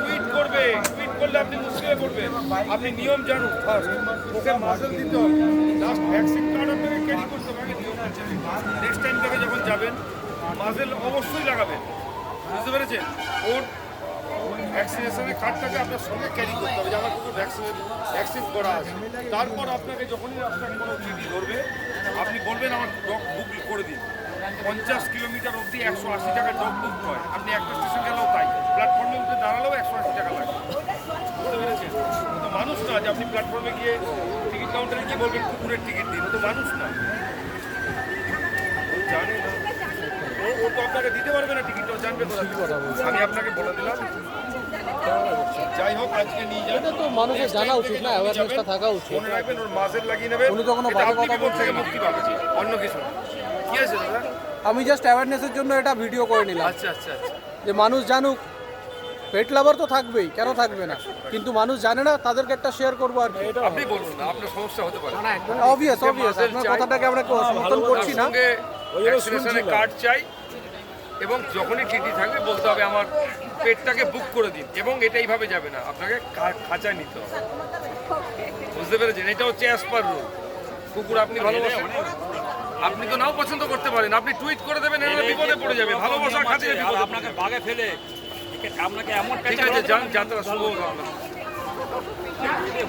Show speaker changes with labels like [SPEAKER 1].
[SPEAKER 1] Tweet করবে, tweet করলে আপনি মুশকিলে পড়বেন। আপনি নিয়ম জানুন ফার্স্ট, ওকে মাসেল দিতে হবে, লাস্ট ভ্যাকসিন কার্ড আপনাকে ক্যারি করতে হবে, আগে নিয়ম আছে। নেক্সট টাইম থেকে যখন যাবেন মাসেল অবশ্যই লাগাবেন, বুঝতে পেরেছেন? ওর ভ্যাকসিনেশনের কার্ডটাকে আপনার সঙ্গে ক্যারি করতে হবে যে আমার কোনো ভ্যাকসিন করা আছে। তারপর আপনাকে যখনই রাস্তায় কোনো টিটি ধরবে আপনি বলবেন আমার ডগ বুক করে দিন। 50 কিলোমিটার অবধি 180 টাকা ডগ বুক হয়, আপনি একটা স্টেশন গেলেও তাই, প্ল্যাটফর্মে উঠে দাঁড়ালেও 180 টাকা লাগে, বুঝতে পেরেছেন? ও তো মানুষ না যে আপনি প্ল্যাটফর্মে গিয়ে টিকিট কাউন্টারে গিয়ে বলবেন কুকুরের টিকিট দিন, ও তো মানুষ না, ও জানে না, ও তো আপনাকে দিতে পারবে না টিকিটটাও জানবে কোথা থেকে। আমি আপনাকে বলে দিলাম, যাই হোক আজকে নিয়ে যান।
[SPEAKER 2] এটা তো মানুষের জানা উচিত না, অ্যাওয়ারনেসটা থাকা উচিত।
[SPEAKER 1] মনে রাখবেন ওর মাসেল লাগিয়ে নেবেন,
[SPEAKER 2] উনি তো কোনো
[SPEAKER 1] এটা
[SPEAKER 2] ভালো
[SPEAKER 1] আপনি
[SPEAKER 2] কথা
[SPEAKER 1] বিপদ থেকে
[SPEAKER 2] বলছেন না।
[SPEAKER 1] মুক্তি পাবেন, অন্য কিছু না। কি আছে দাদা?
[SPEAKER 2] আমি জাস্ট অ্যাওয়ারনেসের জন্য এটা ভিডিও করে নিলাম,
[SPEAKER 1] আচ্ছা আচ্ছা আচ্ছা,
[SPEAKER 2] যে মানুষ জানুক। পেট লাভার তো থাকবেই, কেন থাকবে না, কিন্তু মানুষ জানে না, তাদেরকে একটা শেয়ার করবো আর কি।
[SPEAKER 1] আপনি বলুন না, আপনার সমস্যা হতে পারে।
[SPEAKER 2] অবভিয়াস আপনার কথাটাকে আমরা সমর্থন করছি না।
[SPEAKER 1] ভ্যাকসিনেশনের কার্ড চাই এবং যখনই টিটি থাকবে বলতে হবে আমার পেটটাকে বুক করে দিন, এবং এটা এইভাবে যাবে না, আপনাকে খাঁচায় নিতে হবে, বুঝতে পেরেছেন? এটা হচ্ছে অ্যাজ পার রুল। কুকুর আপনি ভালোবাসেন, আপনি তো নাও পছন্দ করতে পারেন, আপনি টুইট করে দেবেন, এরা বিপদে পড়ে যাবে, ভালোবাসার খাতিরে বিপদে পড়ে
[SPEAKER 3] আপনাকে বাগে ফেলে আপনাকে এমন
[SPEAKER 1] যাবে। ঠিক আছে, যান, যাত্রা শুভ হোক আপনার।